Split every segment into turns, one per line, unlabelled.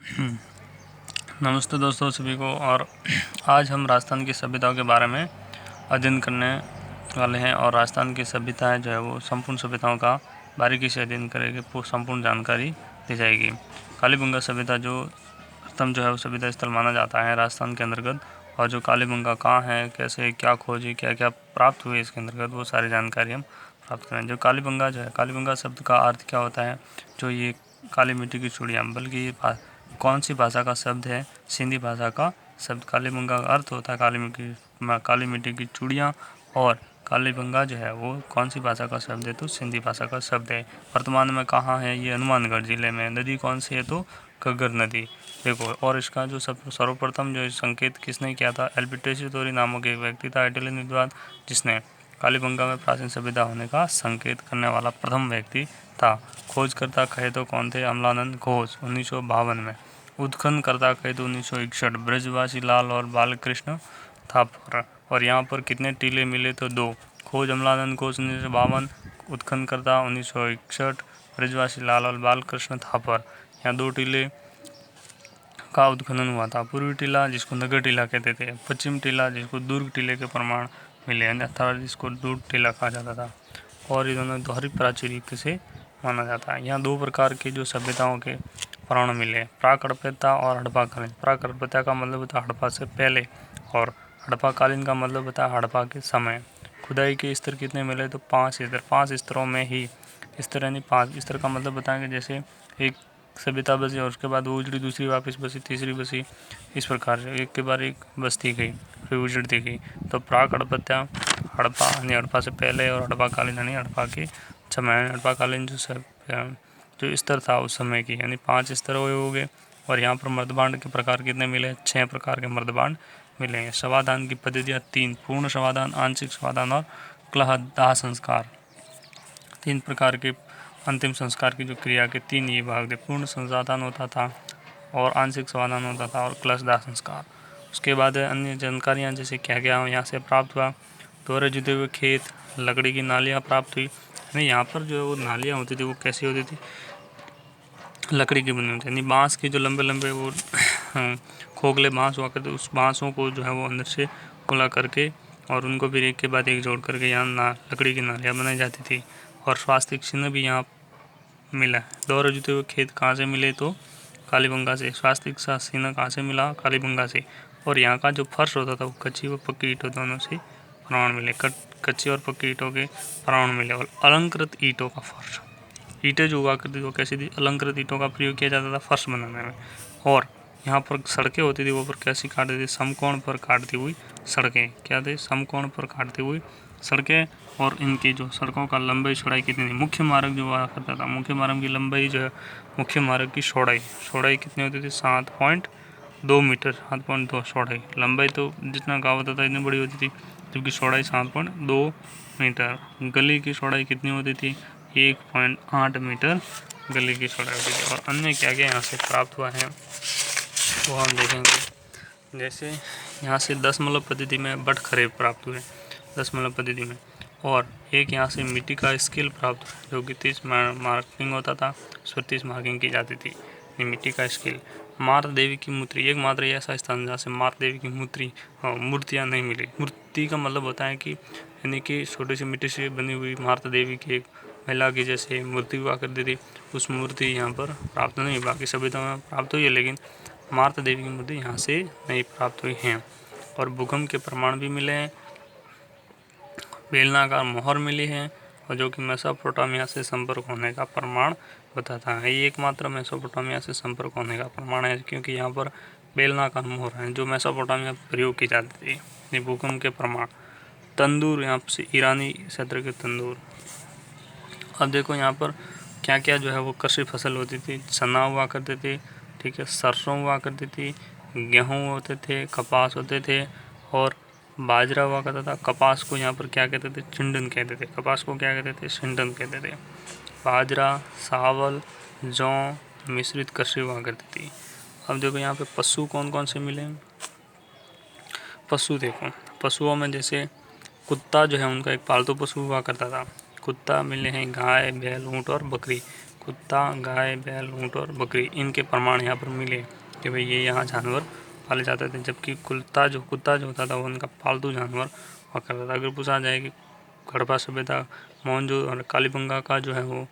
नमस्ते दोस्तों सभी को। और आज हम राजस्थान की सभ्यताओं के बारे में अध्ययन करने वाले हैं। और राजस्थान की सभ्यताएं जो है वो संपूर्ण सभ्यताओं का बारीकी से अध्ययन करेंगे, संपूर्ण जानकारी दी जाएगी। कालीबंगा सभ्यता जो प्रथम जो है वो सभ्यता स्थल माना जाता है राजस्थान के अंतर्गत। और जो कालीबंगा कहाँ है, कैसे, क्या खोजी, क्या क्या प्राप्त हुई इसके अंतर्गत, वो सारी जानकारी हम प्राप्त करें। जो कालीबंगा जो है, कालीबंगा शब्द का अर्थ क्या होता है? जो ये काली मिट्टी की चूड़ियाँ, बल्कि ये कौन सी भाषा का शब्द है? सिंधी भाषा का शब्द। कालीबंगा का अर्थ होता है काली मिट्टी की चूड़ियाँ। और कालीबंगा जो है वो कौन सी भाषा का शब्द है? तो सिंधी भाषा का शब्द है। वर्तमान में कहाँ है? ये हनुमानगढ़ जिले में। नदी कौन सी है? तो घग्गर नदी। देखो, और इसका जो सर्वप्रथम जो संकेत किसने किया था? एल्पिटेसी तोरी नामक एक व्यक्ति था, इटालियन विद्वान, जिसने कालीबंगा में प्राचीन सभ्यता होने का संकेत करने वाला प्रथम व्यक्ति था। खोजकर्ता कहे तो कौन थे? अमलानंद घोष 1952 में। उत्खननकर्ता कहे तो 1961 ब्रजवासी लाल और बालकृष्ण थापर। और यहाँ पर कितने टीले मिले? तो 2। खोज अमलानंद घोष 1952, उत्खननकर्ता 1961 ब्रजवासी लाल और बालकृष्ण थापर। यहाँ 2 टीले का उत्खनन हुआ था। पूर्वी टीला जिसको नगर टीला कहते थे, पश्चिम टीला जिसको दुर्ग टीले के प्रमाण मिले, अन्यथा जिसको दुर्ग टीला कहा जाता था। और ये दोनों दोहरी प्राचीर युग से माना जाता है। यहाँ 2 प्रकार के जो सभ्यताओं के प्रमाण मिले, प्राक हड़प्पा और हड़प्पाकालीन। प्राक हड़प्पा का मतलब होता है हड़प्पा से पहले, और हड़प्पाकालीन का मतलब होता है हड़प्पा के समय। खुदाई के स्तर कितने मिले? तो 5 स्तर। 5 स्तरों में ही स्तर यानी 5 स्तर का मतलब बताएंगे, जैसे एक सभ्यता बसी और उसके बाद वो उजड़ी, दूसरी वापस बसी, तीसरी बसी, इस प्रकार से एक के बाद एक बसती गई, फिर उजड़ती गई। तो प्राक हड़प्पा, हड़प्पा यानी हड़प्पा से पहले, और हड़प्पाकालीन यानी हड़प्पा के समय। हड़प्पाकालीन जो स्तर था उस समय की, यानी 5 स्तर हो गए। और यहाँ पर मर्दबांड के प्रकार कितने मिले? 6 प्रकार के मर्दबांड मिले हैं। समाधान की पद्धतियाँ 3: पूर्ण समाधान, आंशिक समाधान और क्लह दाह संस्कार। 3 प्रकार के अंतिम संस्कार की जो क्रिया के 3 ये भाग थे। पूर्ण समाधान होता था, और आंशिक समाधान होता था, और क्लश दाह संस्कार। उसके बाद अन्य जानकारियाँ जैसे क्या क्या यहाँ से प्राप्त हुआ? दोहरे जुते हुए खेत, लकड़ी की नालियाँ प्राप्त हुई। नहीं, यहाँ पर जो वो नालियाँ होती थी वो कैसी होती थी? लकड़ी की बनी होती थी, यानी बांस के जो लंबे लंबे वो खोखले बांस हुआ करते, उस बांसों को जो है वो अंदर से खुला करके और उनको फिर एक के बाद एक जोड़ करके यहाँ लकड़ी की नालियाँ बनाई जाती थी। और स्वास्थ्य चिन्ह भी यहाँ मिला है। दोहरे जुते हुए खेत कहाँ से मिले? तो कालीबंगा से। स्वास्थ्य चिन्ह कहाँ से मिला? कालीबंगा से। और यहाँ का जो फर्श होता था वो कच्ची व पक्की ईंटों दोनों से प्रमाण मिले। कच्ची और पक्की ईंटों के प्रमाण मिले। और अलंकृत ईंटों का फर्श, ईंटें जो हुआ करती थी वो कैसी थी? अलंकृत ईंटों का प्रयोग किया जाता था फर्श बनाने में। और यहाँ पर सड़कें होती थी वो पर कैसी काटती थी? समकोण पर काटती हुई सड़कें। क्या थे? समकोण पर काटती हुई सड़कें। और इनकी जो सड़कों का लंबाई चौड़ाई कितनी थी? मुख्य मार्ग जो हुआ करता था, मुख्य मार्ग की लंबाई जो है, मुख्य मार्ग की चौड़ाई कितनी होती थी? 7.2 मीटर। 7.2 चौड़ाई। लंबाई तो जितना गाँव होता था इतनी बड़ी होती थी, जबकि चौड़ाई 7.2 मीटर। गली की चौड़ाई कितनी होती थी? 1.8 मीटर गली की चौड़ाई होती थी। और अन्य क्या क्या यहाँ से प्राप्त हुआ है वो हम देखेंगे। जैसे यहाँ से दशमलव पद्धति में बटखरे प्राप्त हुए, दशमलव पद्धति में। और एक यहाँ से मिट्टी का स्केल प्राप्त हुआ जो कि 30 मार्किंग होता था, उस पर 30 मार्किंग की जाती थी। ये मिट्टी का स्केल। माता देवी की मूर्ति, एकमात्र ऐसा स्थान जहाँ से माता देवी की मूर्तियाँ नहीं मिली। मूर्ति का मतलब होता है कि यानी कि छोटी सी मिट्टी से बनी हुई माता देवी की एक महिला की जैसे मूर्ति हुआ करती थी, उस मूर्ति यहाँ पर प्राप्त नहीं। बाकी सभ्यता में प्राप्त हुई है, लेकिन माता देवी की मूर्ति यहाँ से नहीं प्राप्त हुई हैं। और भूकंप के प्रमाण भी मिले हैं, बेलनाकार मोहर मिली है, और जो कि मेसोपोटामिया से संपर्क होने का प्रमाण बताता है। ये एकमात्र मेसोपोटामिया से संपर्क होने का प्रमाण है, क्योंकि यहाँ पर बेलनाकार मोहर है जो मेसोपोटामिया प्रयोग की जाती थी। ये भूकंप के प्रमाण। तंदूर, यहाँ से ईरानी क्षेत्र के तंदूर। अब देखो यहाँ पर क्या क्या जो है वो कृषि फसल होती थी। चना हुआ करते थे, ठीक है, सरसों हुआ करती थी, गेहूँ होते थे, कपास होते थे, और बाजरा हुआ करता था। कपास को यहाँ पर क्या कहते थे? छिंडन कहते थे। कपास को क्या कहते थे? छिंडन कहते थे। बाजरा, चावल, जौ मिश्रित कृषि हुआ करती थी। अब देखो यहाँ पे पशु कौन कौन से मिले। पशु देखो, पशुओं में जैसे कुत्ता जो है उनका एक पालतू पशु हुआ करता था। कुत्ता मिले हैं, गाय, बैल, ऊँट और बकरी। कुत्ता, गाय, बैल, ऊँट और बकरी, इनके प्रमाण यहाँ पर मिले कि भाई ये यहाँ जानवर पाले जाते थे। जबकि कुत्ता जो होता था वो उनका पालतू जानवर हुआ करता था। अगर पूछा जाए कि हड़प्पा सभ्यता, मोहनजो और कालीबंगा का जो है वो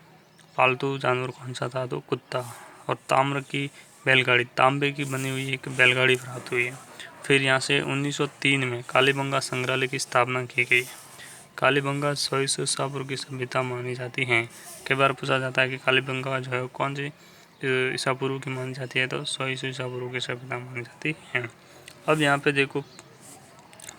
पालतू जानवर कौन सा था, तो कुत्ता। और ताम्र की बैलगाड़ी, तांबे की बनी हुई एक बैलगाड़ी प्राप्त हुई है। फिर यहाँ से 1903 में कालीबंगा संग्रहालय की स्थापना की गई। कालीबंगा 100 ईसा पूर्व की सभ्यता मानी जाती है। कई बार पूछा जाता है कि कालीबंगा जो है कौन सी ईसा पूर्व की मानी जाती है, तो 100 ईसा पूर्व की सभ्यता मानी जाती है। अब यहाँ पे देखो,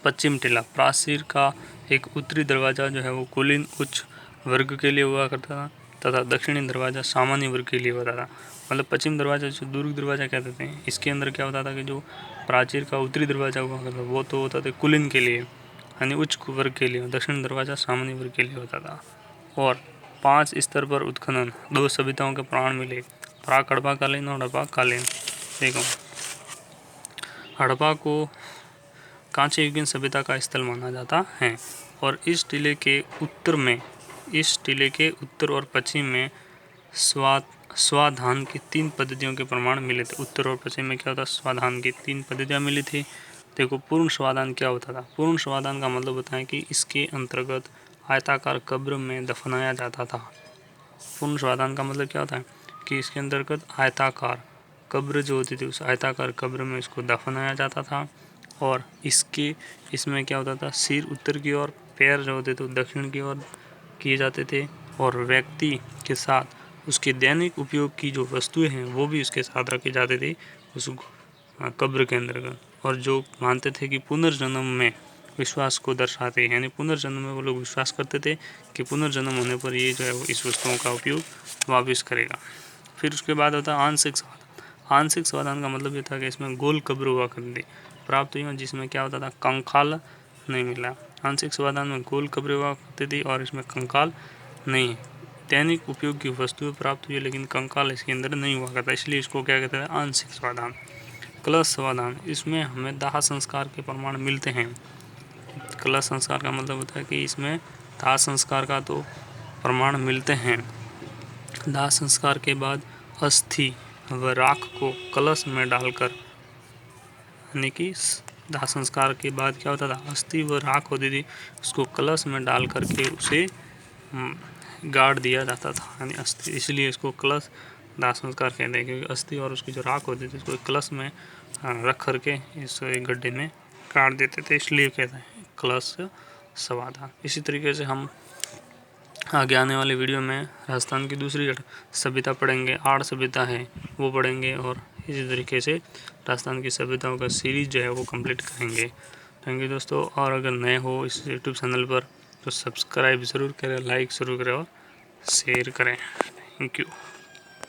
पश्चिम टीला, प्राचीर का एक उत्तरी दरवाज़ा जो है वो कुलीन उच्च वर्ग के लिए हुआ करता था तथा दक्षिणी दरवाज़ा सामान्य वर्ग के लिए होता था। मतलब पश्चिम दरवाज़ा जो दुर्ग दरवाज़ा कहते थे, इसके अंदर क्या होता था कि जो प्राचीर का उत्तरी दरवाज़ा हुआ करता वो तो होता था कुलीन के लिए, यानी उच्च वर्ग के लिए। दक्षिण दरवाज़ा सामान्य वर्ग के लिए होता था। और 5 स्तर पर उत्खनन, 2 सभ्यताओं के प्राण मिले, प्राक हड़प्पा कालीन और हड़प्पा कालीन। देखो, हड़प्पा को कांस्य युगीन सभ्यता का स्थल माना जाता है। और इस टीले के उत्तर और पश्चिम में स्वाधान की 3 पद्धतियों के प्रमाण मिले थे। उत्तर और पश्चिम में क्या होता, स्वाधान की 3 पद्धतियाँ मिली थी। देखो, पूर्ण स्वाधान क्या होता था? पूर्ण स्वाधान का मतलब होता है कि इसके अंतर्गत आयताकार कब्र में दफनाया जाता था। पूर्ण स्वाधान का मतलब क्या होता है कि इसके अंतर्गत आयताकार कब्र जो होती थी, उस आयताकार कब्र में इसको दफनाया जाता था। और इसमें क्या होता था, सिर उत्तर की ओर, पैर जो होते थे दक्षिण की ओर किए जाते थे। और व्यक्ति के साथ उसके दैनिक उपयोग की जो वस्तुएं हैं वो भी उसके साथ रखी जाती थी उस कब्र के अंतर्गत। और जो मानते थे कि पुनर्जन्म में विश्वास को दर्शाते हैं, यानी पुनर्जन्म में वो लोग विश्वास करते थे कि पुनर्जन्म होने पर ये जो है वो इस वस्तुओं का उपयोग वापस करेगा। फिर उसके बाद होता है आंशिक समाधान। आंशिक समाधान का मतलब ये था कि इसमें गोल कब्र हुआ करती प्राप्त हुई, जिसमें क्या होता था, कंकाल नहीं मिला। आंशिक समाधान में गोल कब्र हुआ करती थी और इसमें कंकाल नहीं है। दैनिक उपयोग की वस्तुएं प्राप्त हुई लेकिन कंकाल इसके अंदर नहीं हुआ करता, इसलिए इसको क्या कहते हैं, आंशिक समाधान। कलश समाधान, इसमें हमें दाह संस्कार के प्रमाण मिलते हैं। कलश संस्कार का मतलब होता है कि इसमें दाह संस्कार का तो प्रमाण मिलते हैं। दाह संस्कार के बाद अस्थि व राख को कलश में डालकर, यानी कि दाह संस्कार के बाद क्या होता था, अस्थि व राख होती थी, उसको कलश में डाल करके उसे गाड़ दिया जाता था, यानी अस्थि, इसलिए इसको कलश दाह संस्कार कहते हैं। क्योंकि अस्थि और उसकी जो राख होती थी उसको कलश में रख करके इस गड्ढे में काट देते थे, इसलिए कहते हैं कलश समाधान। इसी तरीके से हम आगे आने वाले वीडियो में राजस्थान की दूसरी सभ्यता पढ़ेंगे, आर्य सभ्यता है वो पढ़ेंगे। और इसी तरीके से राजस्थान की सभ्यताओं का सीरीज जो है वो कंप्लीट करेंगे। थैंक यू दोस्तों। और अगर नए हो इस यूट्यूब चैनल पर तो सब्सक्राइब ज़रूर करें, लाइक ज़रूर करें और शेयर करें। Thank you.